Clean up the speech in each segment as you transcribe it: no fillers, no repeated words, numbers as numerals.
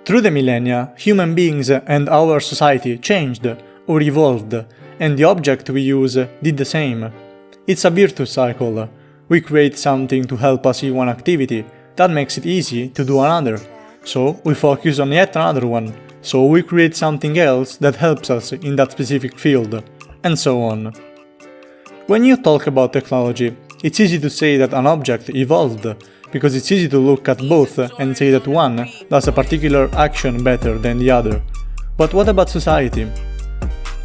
Through the millennia, human beings and our society changed or evolved, and the object we use did the same. It's a virtuous cycle. We create something to help us in one activity, that makes it easy to do another. So we focus on yet another one, so we create something else that helps us in that specific field, and so on. When you talk about technology, it's easy to say that an object evolved, because it's easy to look at both and say that one does a particular action better than the other. But what about society?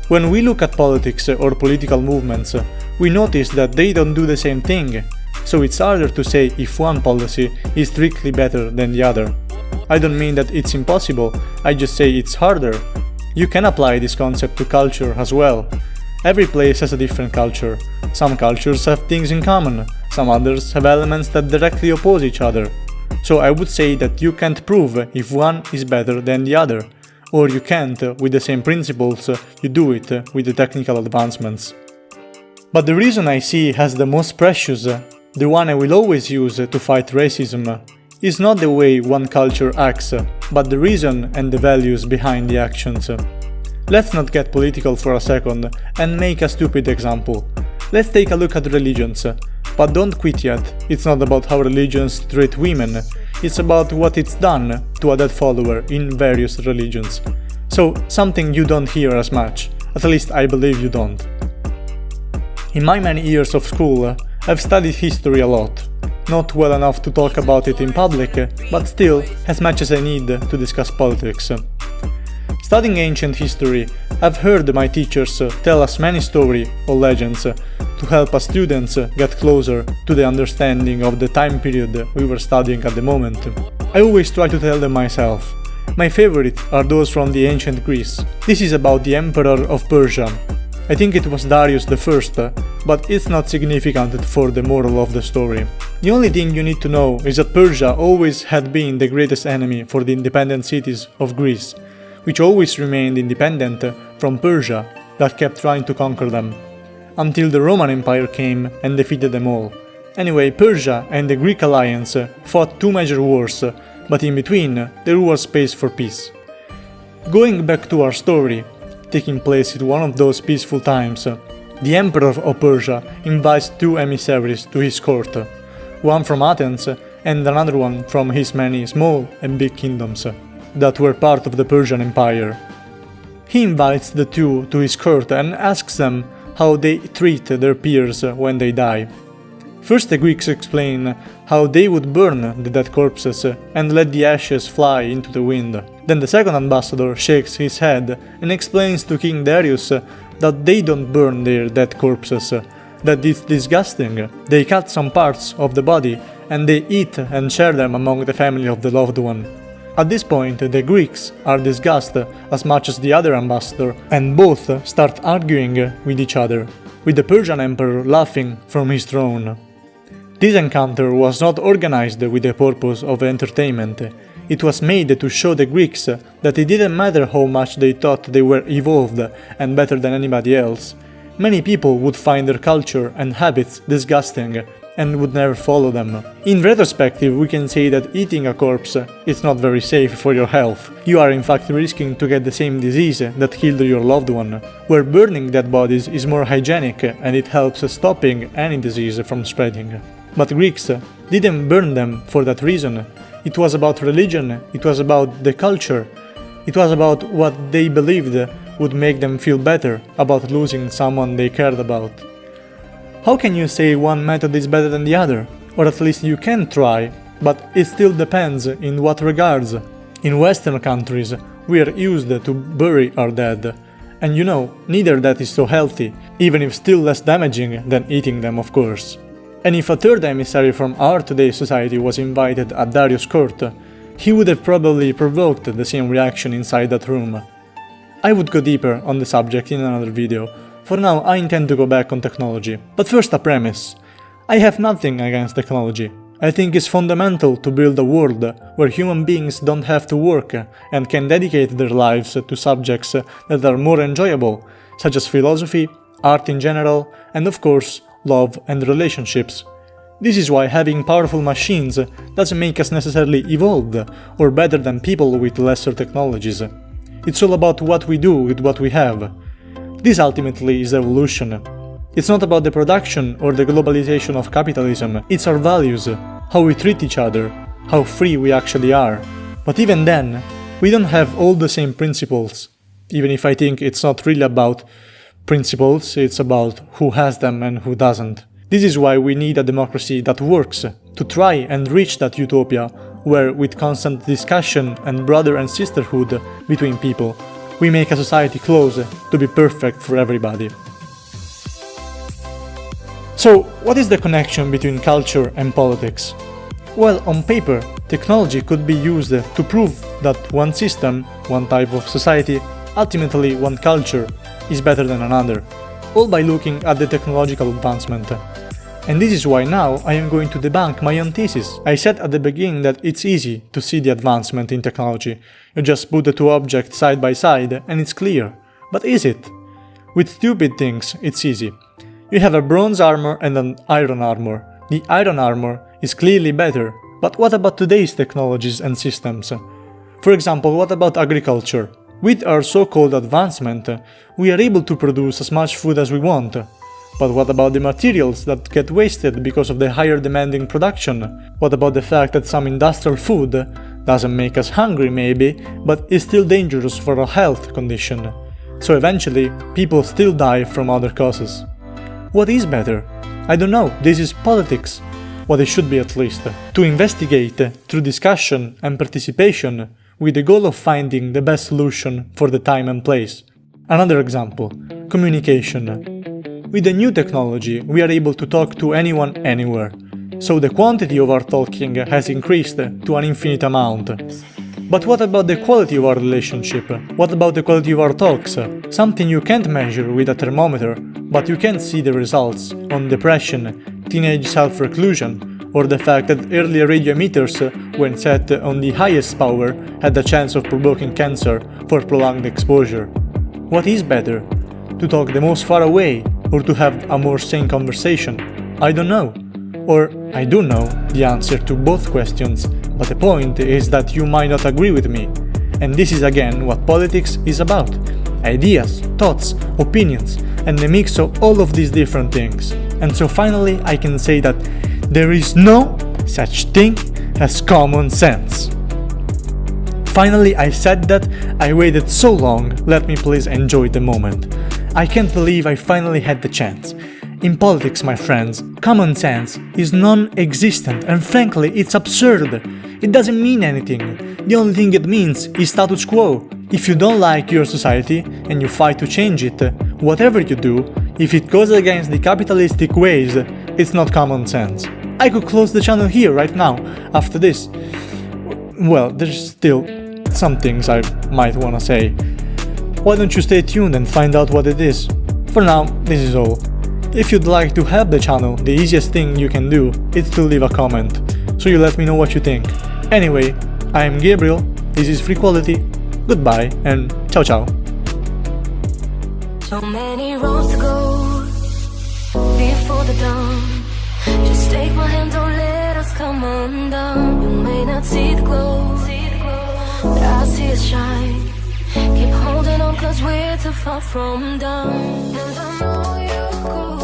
When we look at politics or political movements, we notice that they don't do the same thing, so it's harder to say if one policy is strictly better than the other. I don't mean that it's impossible, I just say it's harder. You can apply this concept to culture as well. Every place has a different culture. Some cultures have things in common, some others have elements that directly oppose each other. So I would say that you can't prove if one is better than the other, or you can't, with the same principles, you do it with the technical advancements. But the reason I see as the most precious, the one I will always use to fight racism, is not the way one culture acts, but the reason and the values behind the actions. Let's not get political for a second and make a stupid example. Let's take a look at religions. But don't quit yet, it's not about how religions treat women, it's about what it's done to a dead follower in various religions. So, something you don't hear as much, at least I believe you don't. In my many years of school, I've studied history a lot. Not well enough to talk about it in public, but still as much as I need to discuss politics. Studying ancient history, I've heard my teachers tell us many stories or legends to help us students get closer to the understanding of the time period we were studying at the moment. I always try to tell them myself. My favorites are those from the ancient Greece. This is about the Emperor of Persia. I think it was Darius I, but it's not significant for the moral of the story. The only thing you need to know is that Persia always had been the greatest enemy for the independent cities of Greece, which always remained independent from Persia that kept trying to conquer them, until the Roman Empire came and defeated them all. Anyway, Persia and the Greek alliance fought two major wars, but in between there was space for peace. Going back to our story, taking place in one of those peaceful times, the Emperor of Persia invites two emissaries to his court, one from Athens and another one from his many small and big kingdoms that were part of the Persian Empire. He invites the two to his court and asks them how they treat their peers when they die. First, the Greeks explain how they would burn the dead corpses and let the ashes fly into the wind. Then the second ambassador shakes his head and explains to King Darius that they don't burn their dead corpses, that it's disgusting. They cut some parts of the body and they eat and share them among the family of the loved one. At this point, the Greeks are disgusted as much as the other ambassador, and both start arguing with each other, with the Persian emperor laughing from his throne. This encounter was not organized with the purpose of entertainment. It was made to show the Greeks that it didn't matter how much they thought they were evolved and better than anybody else. Many people would find their culture and habits disgusting and would never follow them. In retrospective, we can say that eating a corpse is not very safe for your health. You are in fact risking to get the same disease that killed your loved one, where burning dead bodies is more hygienic and it helps stopping any disease from spreading. But Greeks didn't burn them for that reason. It was about religion, it was about the culture, it was about what they believed would make them feel better about losing someone they cared about. How can you say one method is better than the other? Or at least you can try, but it still depends in what regards. In Western countries, we are used to bury our dead, and neither that is so healthy, even if still less damaging than eating them, of course. And if a third emissary from our today's society was invited at Darius' court, he would have probably provoked the same reaction inside that room. I would go deeper on the subject in another video. For now, I intend to go back on technology. But first, a premise. I have nothing against technology. I think it's fundamental to build a world where human beings don't have to work and can dedicate their lives to subjects that are more enjoyable, such as philosophy, art in general, and of course, love and relationships. This is why having powerful machines doesn't make us necessarily evolved or better than people with lesser technologies. It's all about what we do with what we have. This ultimately is evolution. It's not about the production or the globalization of capitalism, it's our values, how we treat each other, how free we actually are. But even then, we don't have all the same principles. Even if I think it's not really about principles, it's about who has them and who doesn't. This is why we need a democracy that works, to try and reach that utopia where, with constant discussion and brother and sisterhood between people, we make a society close to be perfect for everybody. So, what is the connection between culture and politics? Well, on paper, technology could be used to prove that one system, one type of society, ultimately one culture, is better than another, all by looking at the technological advancement. And this is why now I am going to debunk my own thesis. I said at the beginning that it's easy to see the advancement in technology. You just put the two objects side by side and it's clear. But is it? With stupid things, it's easy. You have a bronze armor and an iron armor. The iron armor is clearly better, but what about today's technologies and systems? For example, what about agriculture? With our so-called advancement, we are able to produce as much food as we want. But what about the materials that get wasted because of the higher demanding production? What about the fact that some industrial food doesn't make us hungry maybe, but is still dangerous for our health condition? So eventually, people still die from other causes. What is better? I don't know, this is politics. What it should be at least. To investigate through discussion and participation with the goal of finding the best solution for the time and place. Another example, communication. With the new technology, we are able to talk to anyone anywhere. So the quantity of our talking has increased to an infinite amount. But what about the quality of our relationship? What about the quality of our talks? Something you can't measure with a thermometer, but you can see the results on depression, teenage self-reclusion, or the fact that earlier radio emitters, when set on the highest power, had the chance of provoking cancer for prolonged exposure. What is better? To talk the most far away, or to have a more sane conversation? I don't know. Or I do know the answer to both questions, but the point is that you might not agree with me. And this is again what politics is about. Ideas, thoughts, opinions, and the mix of all of these different things. And so finally I can say that there is no such thing as common sense. Finally I said that. I waited so long, let me please enjoy the moment. I can't believe I finally had the chance. In politics, my friends, common sense is non-existent and frankly it's absurd. It doesn't mean anything. The only thing it means is status quo. If you don't like your society and you fight to change it, whatever you do, if it goes against the capitalistic ways, it's not common sense. I could close the channel here right now, after this. Well, there's still some things I might wanna say. Why don't you stay tuned and find out what it is? For now, this is all. If you'd like to help the channel, the easiest thing you can do is to leave a comment, so you let me know what you think. Anyway, I am Gabriel, this is Freequality, goodbye and ciao ciao. So many roads to go before the dawn. Just take my hand, don't let us come undone. You may not see the glow, but I see it shine. Keep holding on, cause we're too far from done. And I know you go.